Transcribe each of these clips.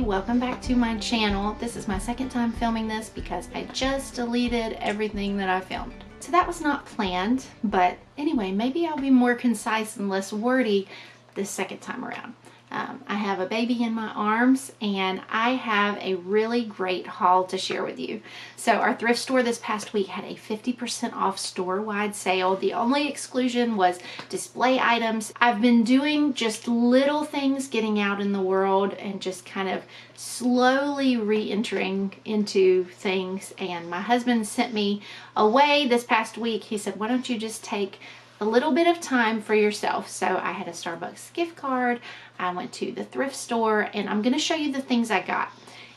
everybody, welcome back to my channel. This is my second time filming this because I just deleted everything that I filmed. So that was not planned, but anyway, maybe I'll be more concise and less wordy this second time around. I have a baby in my arms and I have a really great haul to share with you. So our thrift store this past week had a 50% off store-wide sale. The only exclusion was display items. I've been doing just little things getting out in the world and just kind of slowly re-entering into things, and my husband sent me away this past week. He said, why don't you just take a little bit of time for yourself? So I had a Starbucks gift card, I went to the thrift store, and I'm going to show you the things I got.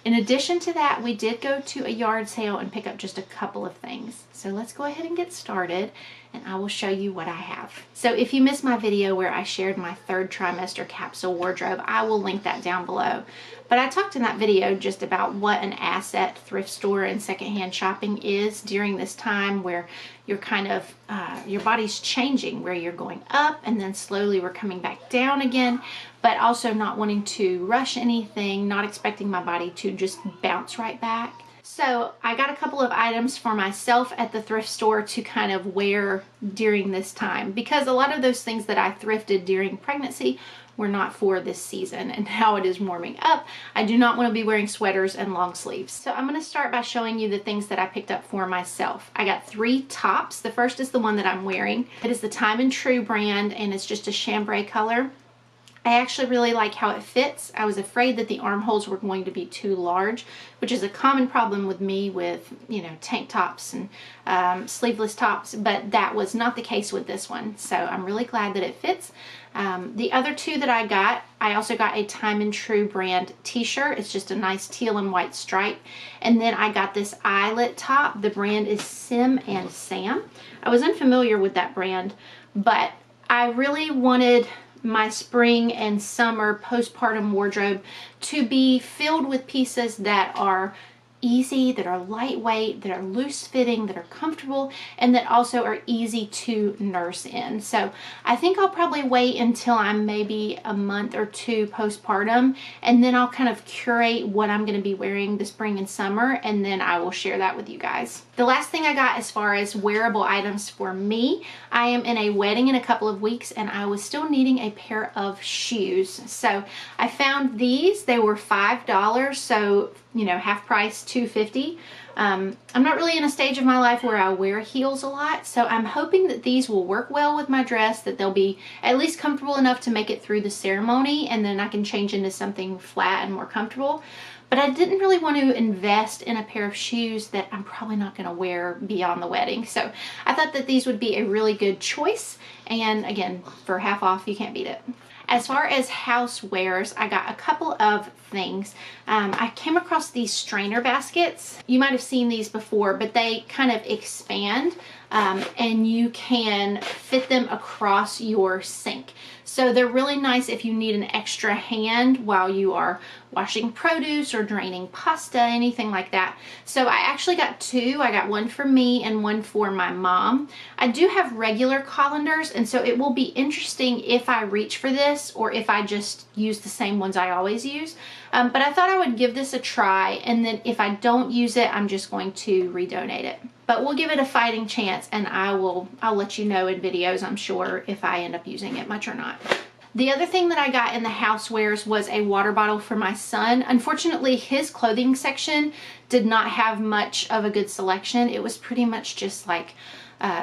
In addition to that, we did go to a yard sale and pick up just a couple of things. So let's go ahead and get started and I will show you what I have. So if you missed my video where I shared my third trimester capsule wardrobe, I will link that down below. But I talked in that video just about what an asset thrift store and secondhand shopping is during this time where you're kind of, your body's changing, where you're going up and then slowly we're coming back down again, but also not wanting to rush anything, not expecting my body to just bounce right back. So I got a couple of items for myself at the thrift store to kind of wear during this time, because a lot of those things that I thrifted during pregnancy were not for this season, and now it is warming up. I do not want to be wearing sweaters and long sleeves. So I'm going to start by showing you the things that I picked up for myself. I got 3 tops. The first is the one that I'm wearing. It is the Time and True brand and it's just a chambray color. I actually really like how it fits. I was afraid that the armholes were going to be too large, which is a common problem with me with, you know, tank tops and sleeveless tops, but that was not the case with this one. So I'm really glad that it fits. The other 2 that I also got a Time and True brand t-shirt. It's just a nice teal and white stripe. And then I got this eyelet top. The brand is Sim and Sam. I was unfamiliar with that brand, but I really wanted my spring and summer postpartum wardrobe to be filled with pieces that are easy, that are lightweight, that are loose fitting, that are comfortable, and that also are easy to nurse in. So I think I'll probably wait until I'm maybe a month or 2 postpartum, and then I'll kind of curate what I'm going to be wearing the spring and summer, and then I will share that with you guys. The last thing I got as far as wearable items for me, I am in a wedding in a couple of weeks and I was still needing a pair of shoes. So I found these. They were $5, so you know, half price, $2.50. I'm not really in a stage of my life where I wear heels a lot, so I'm hoping that these will work well with my dress, that they'll be at least comfortable enough to make it through the ceremony, and then I can change into something flat and more comfortable. But I didn't really want to invest in a pair of shoes that I'm probably not going to wear beyond the wedding. So I thought that these would be a really good choice, and again, for half off, you can't beat it. As far as housewares, I got a couple of things. I came across these strainer baskets. You might have seen these before, but they kind of expand and you can fit them across your sink. So they're really nice if you need an extra hand while you are washing produce or draining pasta, anything like that. So I actually got 2. I got one for me and one for my mom. I do have regular colanders, and so it will be interesting if I reach for this or if I just use the same ones I always use. But I thought I would give this a try, and then if I don't use it, I'm just going to redonate it. But we'll give it a fighting chance, and I'll let you know in videos, I'm sure, if I end up using it much or not. The other thing that I got in the housewares was a water bottle for my son. Unfortunately, his clothing section did not have much of a good selection. It was pretty much just like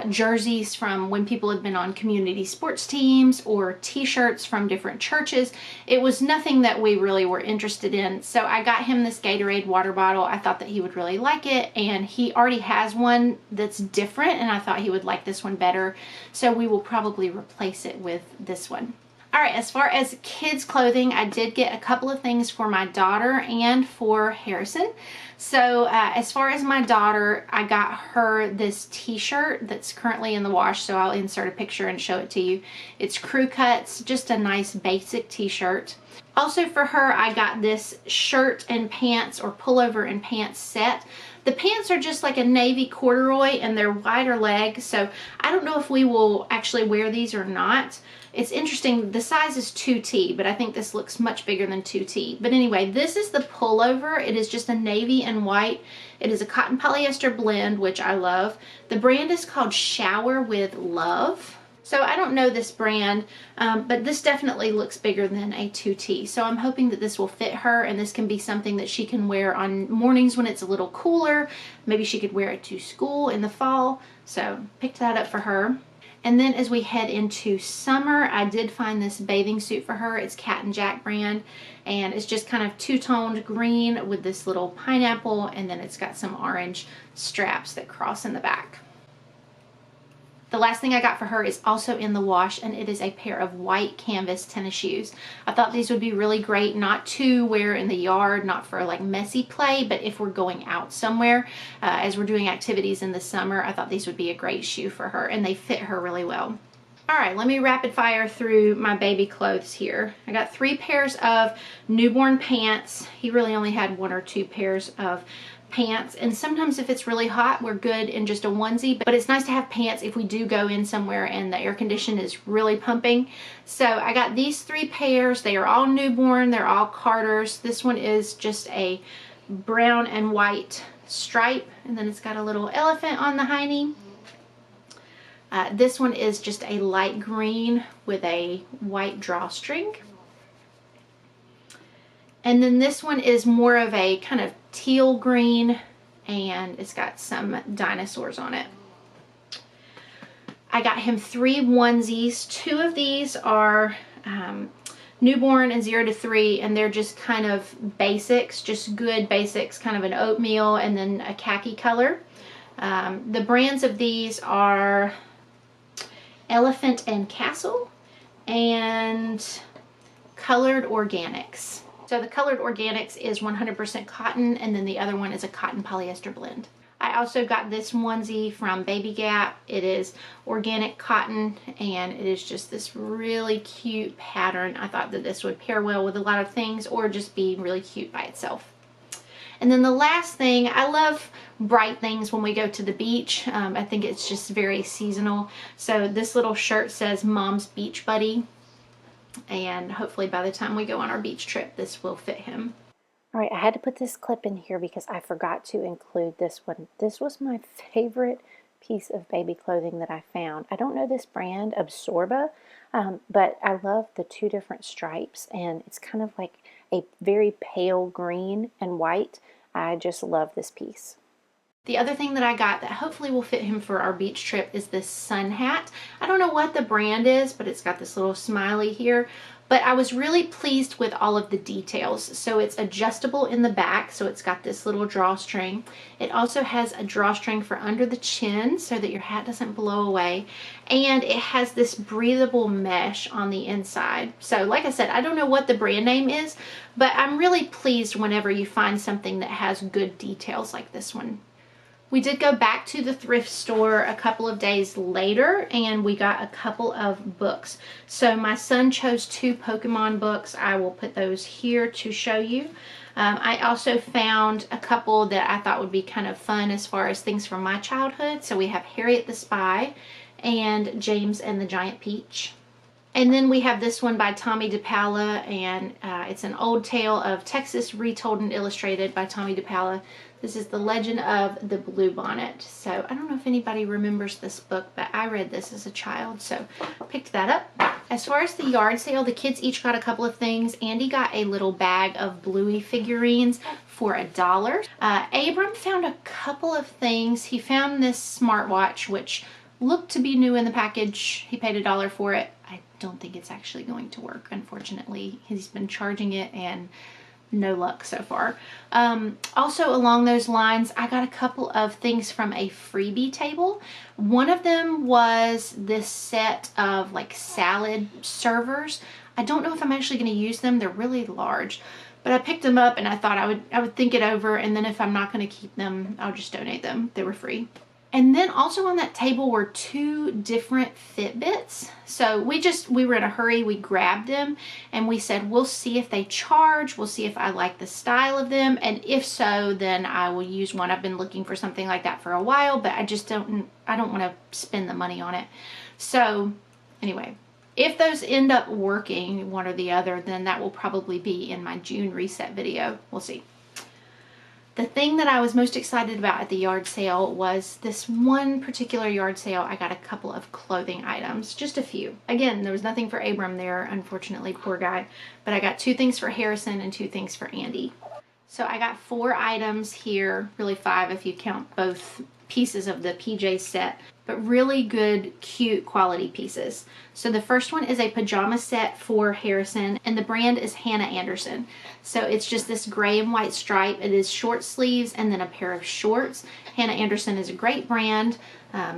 jerseys from when people had been on community sports teams or t-shirts from different churches. It was nothing that we really were interested in. So I got him this Gatorade water bottle. I thought that he would really like it, and he already has one that's different, and I thought he would like this one better. So we will probably replace it with this one. Alright, as far as kids clothing, I did get a couple of things for my daughter and for Harrison. So as far as my daughter, I got her this t-shirt that's currently in the wash, so I'll insert a picture and show it to you. It's crew cuts, just a nice basic t-shirt. Also for her, I got this shirt and pants or pullover and pants set. The pants are just like a navy corduroy and they're wider leg, so I don't know if we will actually wear these or not. It's interesting, the size is 2T, but I think this looks much bigger than 2T. But anyway, this is the pullover. It is just a navy and white. It is a cotton polyester blend, which I love. The brand is called Shower with Love. So I don't know this brand, but this definitely looks bigger than a 2T. So I'm hoping that this will fit her, and this can be something that she can wear on mornings when it's a little cooler. Maybe she could wear it to school in the fall. So picked that up for her. And then as we head into summer, I did find this bathing suit for her. It's Cat and Jack brand, and it's just kind of two-toned green with this little pineapple, and then it's got some orange straps that cross in the back. The last thing I got for her is also in the wash, and it is a pair of white canvas tennis shoes. I thought these would be really great, not to wear in the yard, not for like messy play, but if we're going out somewhere, as we're doing activities in the summer, I thought these would be a great shoe for her, and they fit her really well. All right, let me rapid fire through my baby clothes here. I got 3 pairs of newborn pants. He really only had 1 or 2 pairs of pants, and sometimes if it's really hot, we're good in just a onesie, but it's nice to have pants if we do go in somewhere and the air condition is really pumping. So I got these 3 pairs. They are all newborn. They're all Carters. This one is just a brown and white stripe, and then it's got a little elephant on the hiney. This one is just a light green with a white drawstring. And then this one is more of a kind of teal green, and it's got some dinosaurs on it. I got him 3 onesies. 2 of these are newborn and 0 to 3, and they're just kind of basics, just good basics, kind of an oatmeal and then a khaki color. The brands of these are Elephant and Castle and Colored Organics. So the Colored Organics is 100% cotton, and then the other one is a cotton polyester blend. I also got this onesie from Baby Gap. It is organic cotton, and it is just this really cute pattern. I thought that this would pair well with a lot of things, or just be really cute by itself. And then the last thing, I love bright things when we go to the beach. I think it's just very seasonal. So this little shirt says Mom's Beach Buddy, and hopefully by the time we go on our beach trip, this will fit him. All right, I had to put this clip in here because I forgot to include this one. This was my favorite piece of baby clothing that I found. I don't know this brand, Absorba, but I love the 2 different stripes, and it's kind of like a very pale green and white. I just love this piece. The other thing that I got that hopefully will fit him for our beach trip is this sun hat. I don't know what the brand is, but it's got this little smiley here. But I was really pleased with all of the details. So it's adjustable in the back, so it's got this little drawstring. It also has a drawstring for under the chin so that your hat doesn't blow away. And it has this breathable mesh on the inside. So like I said, I don't know what the brand name is, but I'm really pleased whenever you find something that has good details like this one. We did go back to the thrift store a couple of days later, and we got a couple of books. So my son chose 2 Pokemon books. I will put those here to show you. I also found a couple that I thought would be kind of fun as far as things from my childhood. So we have Harriet the Spy and James and the Giant Peach. And then we have this one by Tommy DePaola, and it's an old tale of Texas retold and illustrated by Tommy DePaola. This is The Legend of the Blue Bonnet. So I don't know if anybody remembers this book, but I read this as a child, so picked that up. As far as the yard sale, the kids each got a couple of things. Andy got a little bag of Bluey figurines for $1. Abram found a couple of things. He found this smartwatch, which looked to be new in the package. He paid $1 for it. I don't think it's actually going to work, unfortunately. He's been charging it and no luck so far. Also along those lines, I got a couple of things from a freebie table. One of them was this set of like salad servers. I don't know if I'm actually going to use them. They're really large, but I picked them up and I thought I would think it over, and then if I'm not going to keep them, I'll just donate them. They were free. And then also on that table were 2 different Fitbits. So we were in a hurry, we grabbed them and we said, we'll see if they charge, we'll see if I like the style of them. And if so, then I will use one. I've been looking for something like that for a while, but I don't want to spend the money on it. So anyway, if those end up working, one or the other, then that will probably be in my June reset video. We'll see. The thing that I was most excited about at the yard sale was this one particular yard sale. I got a couple of clothing items, just a few. Again, there was nothing for Abram there, unfortunately, poor guy. But I got 2 things for Harrison and 2 things for Andy. So I got 4 items here, really 5 if you count both pieces of the PJ set, but really good, cute quality pieces. So the first one is a pajama set for Harrison, and the brand is Hannah Anderson. So it's just this gray and white stripe. It is short sleeves and then a pair of shorts. Hannah Anderson is a great brand,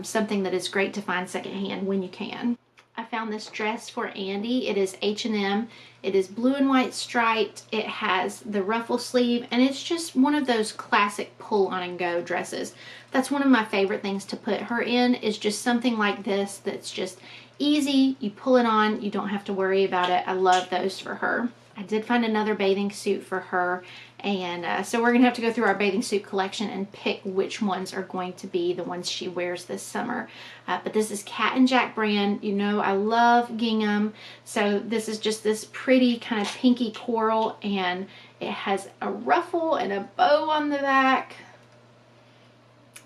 something that is great to find secondhand when you can. I found this dress for Andy. It is H&M. It is blue and white striped. It has the ruffle sleeve, and it's just one of those classic pull on and go dresses. That's one of my favorite things to put her in, is just something like this that's just easy. You pull it on, you don't have to worry about it. I love those for her. I did find another bathing suit for her, and so we're gonna have to go through our bathing suit collection and pick which ones are going to be the ones she wears this summer. But this is Cat and Jack brand. You know I love gingham, so this is just this pretty kind of pinky coral, and it has a ruffle and a bow on the back.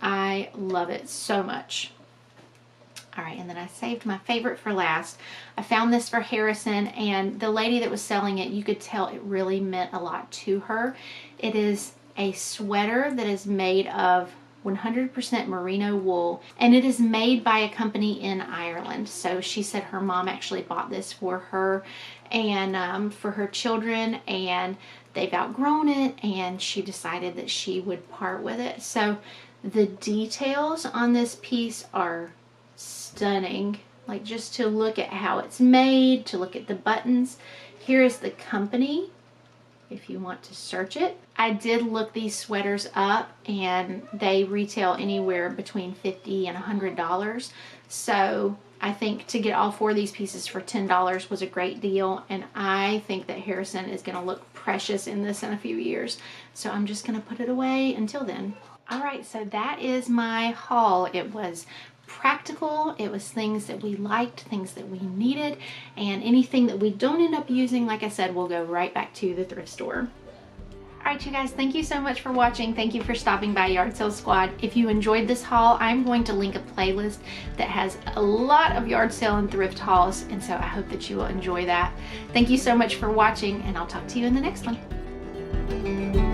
I love it so much. All right, and then I saved my favorite for last. I found this for Harrison, and the lady that was selling it, you could tell it really meant a lot to her. It is a sweater that is made of 100% merino wool, and it is made by a company in Ireland. So she said her mom actually bought this for her and for her children, and they've outgrown it, and she decided that she would part with it. So the details on this piece are stunning. Like, just to look at how it's made, to look at the buttons. Here is the company if you want to search it. I did look these sweaters up, and they retail anywhere between $50 and $100. So I think to get all 4 of these pieces for $10 was a great deal, and I think that Harrison is going to look precious in this in a few years. So I'm just going to put it away until then. All right, so that is my haul. It was practical. It was things that we liked, things that we needed, and anything that we don't end up using, like I said, will go right back to the thrift store. All right, you guys, thank you so much for watching. Thank you for stopping by Yard Sale Squad. If you enjoyed this haul, I'm going to link a playlist that has a lot of yard sale and thrift hauls, and so I hope that you will enjoy that. Thank you so much for watching, and I'll talk to you in the next one.